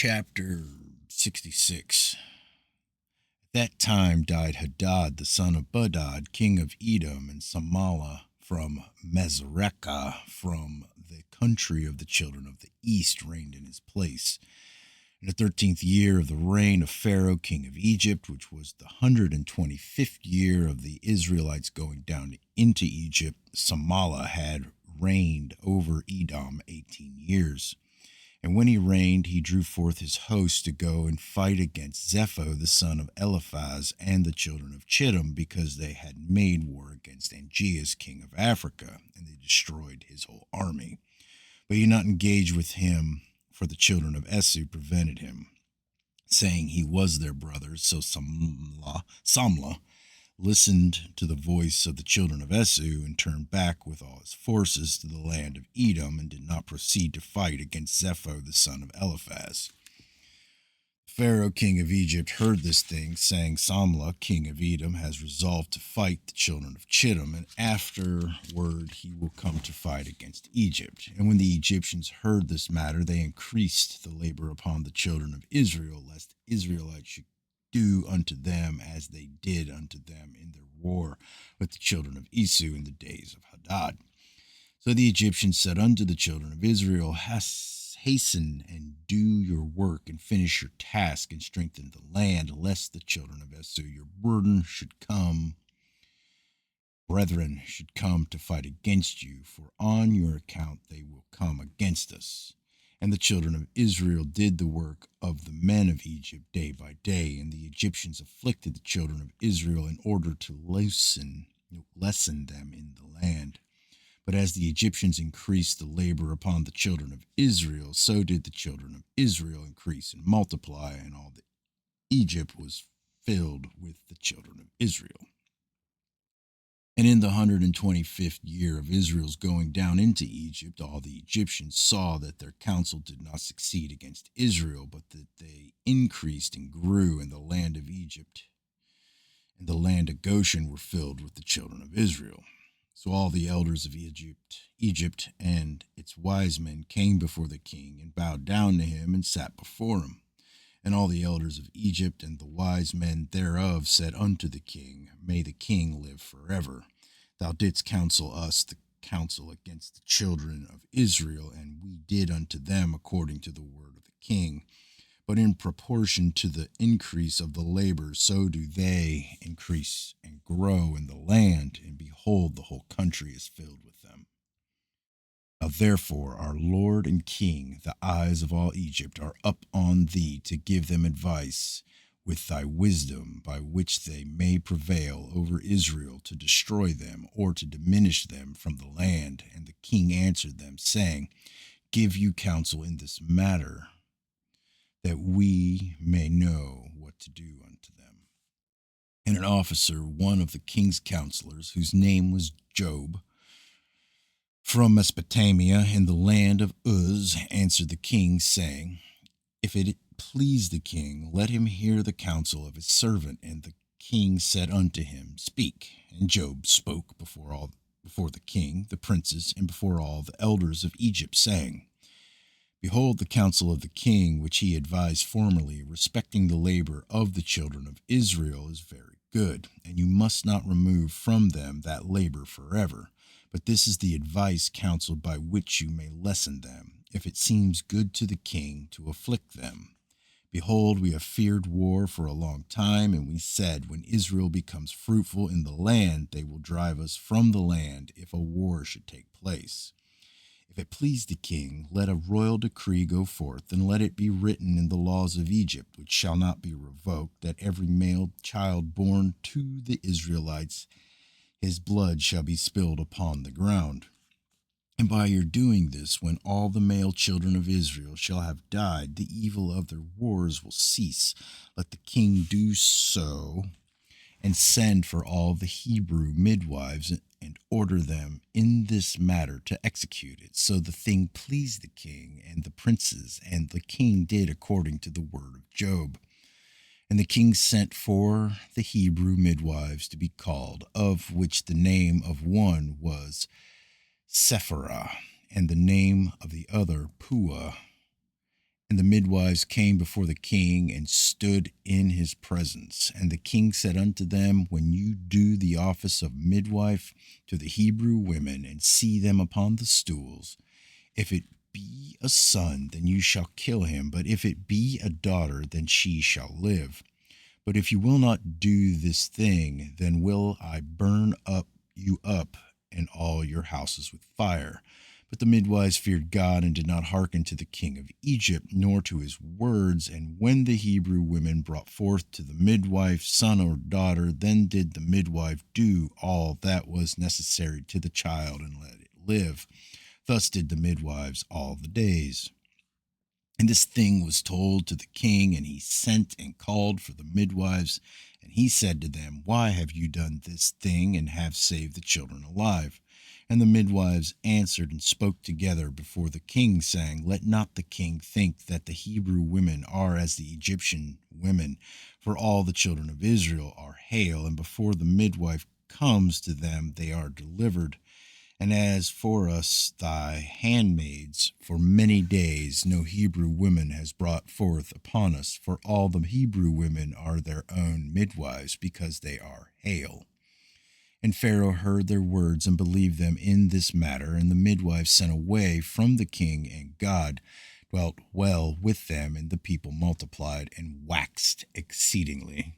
chapter 66. At that time died Hadad, the son of Bedad, king of Edom, and Samalah from Mesrekah, from the country of the children of the east, reigned in his place. In the 13th year of the reign of Pharaoh, king of Egypt, which was the 125th year of the Israelites going down into Egypt, Samalah had reigned over Edom 18 years. And when he reigned, he drew forth his host to go and fight against Zepho, the son of Eliphaz, and the children of Chittim, because they had made war against Angeas, king of Africa, and they destroyed his whole army. But he did not engage with him, for the children of Esau prevented him, saying he was their brother. So Samlah listened to the voice of the children of Esau and turned back with all his forces to the land of Edom and did not proceed to fight against Zepho the son of Eliphaz. Pharaoh king of Egypt heard this thing, saying, Samlah king of Edom has resolved to fight the children of Chittim, and afterward he will come to fight against Egypt. And when the Egyptians heard this matter, they increased the labor upon the children of Israel, lest the Israelites should do unto them as they did unto them in their war with the children of Esau in the days of Hadad. So the Egyptians said unto the children of Israel, Hasten and do your work and finish your task and strengthen the land, lest the children of Esau, your brethren, should come to fight against you, for on your account they will come against us. And the children of Israel did the work of the men of Egypt day by day, and the Egyptians afflicted the children of Israel in order to lessen them in the land. But as the Egyptians increased the labor upon the children of Israel, so did the children of Israel increase and multiply, and all the Egypt was filled with the children of Israel. And in the 125th year of Israel's going down into Egypt, all the Egyptians saw that their counsel did not succeed against Israel, but that they increased and grew in the land of Egypt, and the land of Goshen were filled with the children of Israel. So all the elders of Egypt and its wise men came before the king and bowed down to him and sat before him. And all the elders of Egypt and the wise men thereof said unto the king, May the king live forever. Thou didst counsel us the counsel against the children of Israel, and we did unto them according to the word of the king. But in proportion to the increase of the labor, so do they increase and grow in the land, and behold, the whole country is filled with them. Now therefore, our Lord and King, the eyes of all Egypt are up on thee to give them advice with thy wisdom, by which they may prevail over Israel to destroy them or to diminish them from the land. And the king answered them, saying, Give you counsel in this matter, that we may know what to do unto them. And an officer, one of the king's counselors, whose name was Job, from Mesopotamia in the land of Uz, answered the king, saying, If it please the king, let him hear the counsel of his servant. And the king said unto him, Speak. And Job spoke before the king, the princes, and before all the elders of Egypt, saying, Behold, the counsel of the king, which he advised formerly, respecting the labor of the children of Israel, is very good, and you must not remove from them that labor forever. But this is the advice counseled by which you may lessen them, if it seems good to the king to afflict them. Behold, we have feared war for a long time, and we said, When Israel becomes fruitful in the land, they will drive us from the land if a war should take place. If it please the king, let a royal decree go forth, and let it be written in the laws of Egypt, which shall not be revoked, that every male child born to the Israelites, his blood shall be spilled upon the ground. And by your doing this, when all the male children of Israel shall have died, the evil of their wars will cease. Let the king do so, and send for all the Hebrew midwives, and order them in this matter to execute it. So the thing pleased the king and the princes, and the king did according to the word of Job. And the king sent for the Hebrew midwives to be called, of which the name of one was Sephirah, and the name of the other Puah. And the midwives came before the king and stood in his presence. And the king said unto them, When you do the office of midwife to the Hebrew women, and see them upon the stools, if it be a son, then you shall kill him, but if it be a daughter, then she shall live. But if you will not do this thing, then will I burn you up and all your houses with fire. But the midwives feared God and did not hearken to the king of Egypt, nor to his words. And when the Hebrew women brought forth to the midwife son or daughter, then did the midwife do all that was necessary to the child and let it live. Thus did the midwives all the days. And this thing was told to the king, and he sent and called for the midwives. And he said to them, Why have you done this thing, and have saved the children alive? And the midwives answered and spoke together before the king, saying, Let not the king think that the Hebrew women are as the Egyptian women, for all the children of Israel are hale, and before the midwife comes to them they are delivered. And as for us, thy handmaids, for many days no Hebrew woman has brought forth upon us, for all the Hebrew women are their own midwives, because they are hale. And Pharaoh heard their words and believed them in this matter, and the midwives sent away from the king, and God dwelt well with them, and the people multiplied and waxed exceedingly.